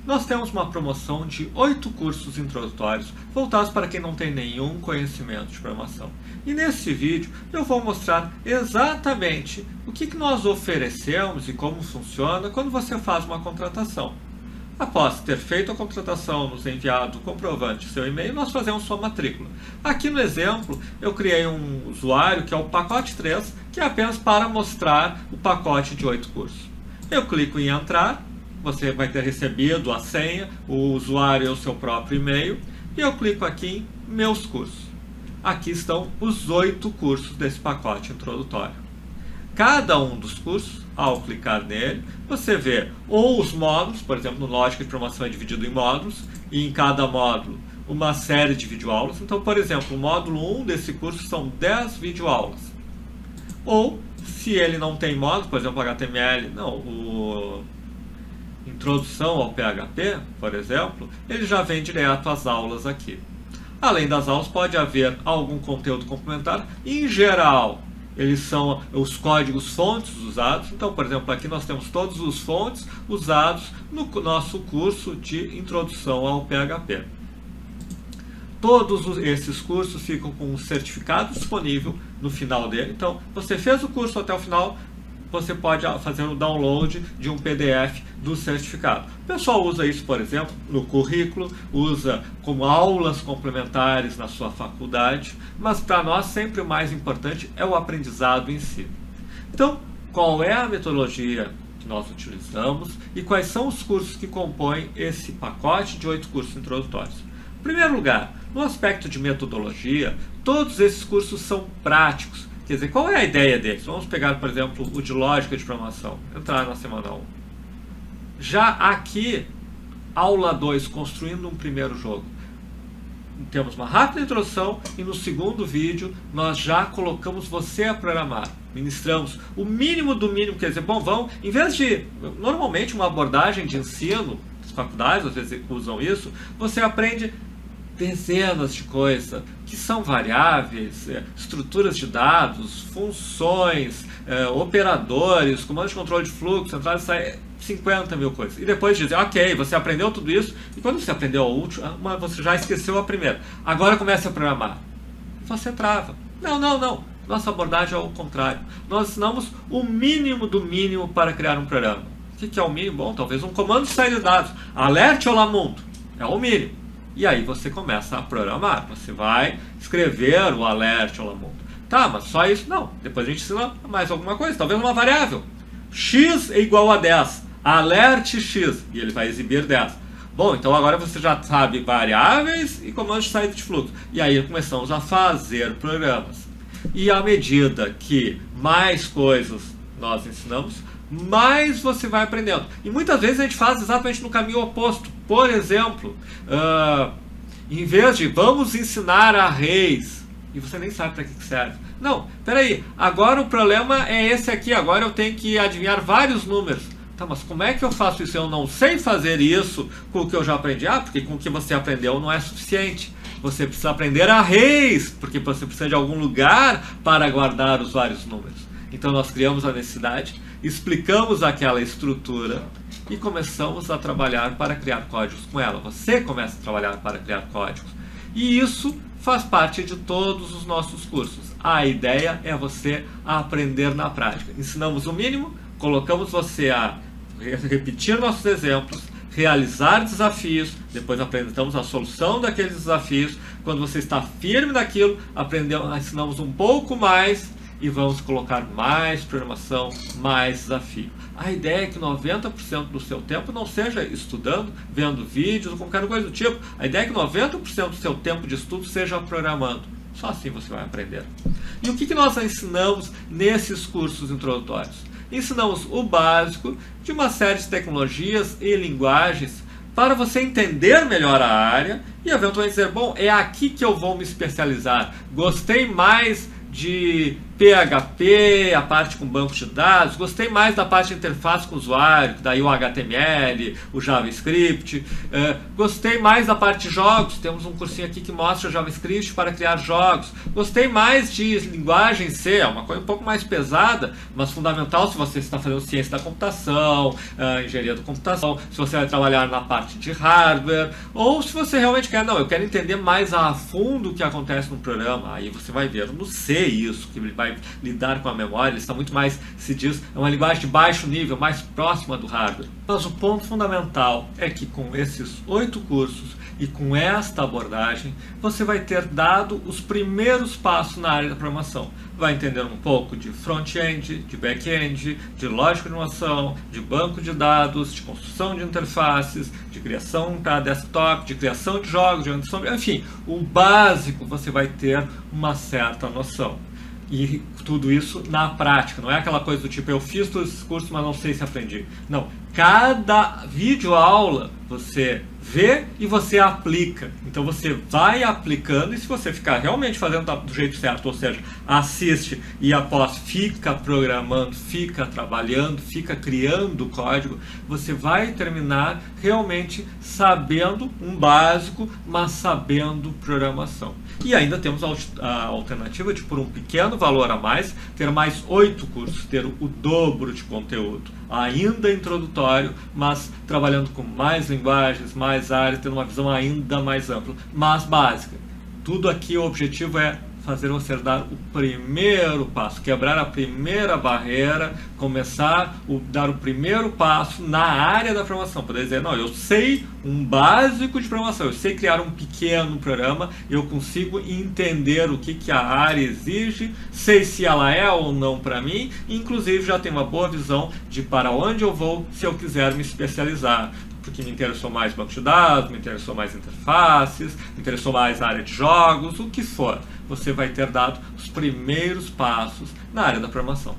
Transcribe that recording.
nós temos uma promoção de 8 cursos introdutórios voltados para quem não tem nenhum conhecimento de programação. E nesse vídeo eu vou mostrar exatamente o que nós oferecemos e como funciona quando você faz uma contratação. Após ter feito a contratação, nos enviado o comprovante seu e-mail, nós fazemos sua matrícula. Aqui no exemplo, eu criei um usuário que é o pacote 3, que é apenas para mostrar o pacote de 8 cursos. Eu clico em entrar, você vai ter recebido a senha, o usuário e o seu próprio e-mail, e eu clico aqui em meus cursos. Aqui estão os 8 cursos desse pacote introdutório. Cada um dos cursos, ao clicar nele, você vê ou os módulos, por exemplo, no Lógica de Programação é dividido em módulos, e em cada módulo uma série de videoaulas. Então, por exemplo, o módulo 1 desse curso são 10 videoaulas. Ou, se ele não tem módulos, por exemplo, HTML, não, Introdução ao PHP, por exemplo, ele já vem direto às aulas aqui. Além das aulas, pode haver algum conteúdo complementar. Em geral, eles são os códigos fontes usados. Então, por exemplo, aqui nós temos todos os fontes usados no nosso curso de Introdução ao PHP. Todos esses cursos ficam com um certificado disponível no final dele. Então, você fez o curso até o final, você pode fazer o download de um PDF do certificado. O pessoal usa isso, por exemplo, no currículo, usa como aulas complementares na sua faculdade, mas para nós sempre o mais importante é o aprendizado em si. Então, qual é a metodologia que nós utilizamos e quais são os cursos que compõem esse pacote de 8 cursos introdutórios? Em primeiro lugar, no aspecto de metodologia, todos esses cursos são práticos. Quer dizer, qual é a ideia deles? Vamos pegar, por exemplo, o de Lógica de Programação, entrar na semana 1. Já aqui, aula 2, construindo um primeiro jogo. Temos uma rápida introdução e no segundo vídeo nós já colocamos você a programar. Ministramos o mínimo do mínimo, quer dizer, bom, em vez de, normalmente, uma abordagem de ensino, as faculdades às vezes usam isso, você aprende dezenas de coisas que são variáveis, estruturas de dados, funções, operadores, comando de controle de fluxo, entrada e saída, 50 mil coisas. E depois dizer, ok, você aprendeu tudo isso, e quando você aprendeu a última, você já esqueceu a primeira. Agora comece a programar. Você trava. Não. Nossa abordagem é o contrário. Nós ensinamos o mínimo do mínimo para criar um programa. O que é o mínimo? Bom, talvez um comando de saída de dados. Alerte Olá Mundo. É o mínimo. E aí você começa a programar. Você vai escrever o alerte Olá Mundo. Tá, mas só isso? Não. Depois a gente ensina mais alguma coisa. Talvez uma variável. X é igual a 10. Alerte X. E ele vai exibir 10. Bom, então agora você já sabe variáveis e comandos de saída de fluxo. E aí começamos a fazer programas. E à medida que mais coisas nós ensinamos, mais você vai aprendendo. E muitas vezes a gente faz exatamente no caminho oposto. Por exemplo, em vez de vamos ensinar arrays, e você nem sabe para que serve. Não, peraí, agora o problema é esse aqui, agora eu tenho que adivinhar vários números. Tá, mas como é que eu faço isso? Eu não sei fazer isso com o que eu já aprendi. Porque com o que você aprendeu não é suficiente. Você precisa aprender arrays, porque você precisa de algum lugar para guardar os vários números. Então nós criamos a necessidade, explicamos aquela estrutura e começamos a trabalhar para criar códigos com ela. Você começa a trabalhar para criar códigos. E isso faz parte de todos os nossos cursos. A ideia é você aprender na prática. Ensinamos o mínimo, colocamos você a repetir nossos exemplos, realizar desafios, depois apresentamos a solução daqueles desafios. Quando você está firme naquilo, ensinamos um pouco mais e vamos colocar mais programação, mais desafio. A ideia é que 90% do seu tempo não seja estudando, vendo vídeos ou qualquer coisa do tipo. A ideia é que 90% do seu tempo de estudo seja programando. Só assim você vai aprender. E o que nós ensinamos nesses cursos introdutórios? Ensinamos o básico de uma série de tecnologias e linguagens para você entender melhor a área e eventualmente dizer, bom, é aqui que eu vou me especializar. Gostei mais de PHP, a parte com banco de dados, gostei mais da parte de interface com o usuário, daí o HTML, o JavaScript, gostei mais da parte de jogos, temos um cursinho aqui que mostra JavaScript para criar jogos, gostei mais de linguagem C, é uma coisa um pouco mais pesada, mas fundamental se você está fazendo ciência da computação, engenharia da computação, se você vai trabalhar na parte de hardware, ou se você realmente quer, não, eu quero entender mais a fundo o que acontece no programa, aí você vai ver no C isso, que ele vai lidar com a memória, ele está muito mais, se diz, é uma linguagem de baixo nível, mais próxima do hardware. Mas o ponto fundamental é que com esses 8 cursos e com esta abordagem, você vai ter dado os primeiros passos na área da programação. Vai entender um pouco de front-end, de back-end, de lógica de inovação, de banco de dados, de construção de interfaces, de criação para desktop, de criação de jogos, enfim, o básico você vai ter uma certa noção. E tudo isso na prática, não é aquela coisa do tipo, eu fiz todos esses cursos, mas não sei se aprendi. Não, cada videoaula você vê e você aplica. Então você vai aplicando, e se você ficar realmente fazendo do jeito certo, ou seja, assiste e após fica programando, fica trabalhando, fica criando código, você vai terminar realmente sabendo um básico, mas sabendo programação. E ainda temos a alternativa de, por um pequeno valor a mais, ter mais 8 cursos, ter o dobro de conteúdo, ainda introdutório, mas trabalhando com mais linguagens, mais áreas, tendo uma visão ainda mais ampla, mas básica. Tudo aqui, o objetivo é fazer você dar o primeiro passo, quebrar a primeira barreira, começar a dar o primeiro passo na área da programação. Poder dizer, não, eu sei um básico de programação, eu sei criar um pequeno programa, eu consigo entender o que a área exige, sei se ela é ou não para mim, e inclusive já tenho uma boa visão de para onde eu vou se eu quiser me especializar. Porque me interessou mais banco de dados, me interessou mais interfaces, me interessou mais a área de jogos, o que for. Você vai ter dado os primeiros passos na área da programação.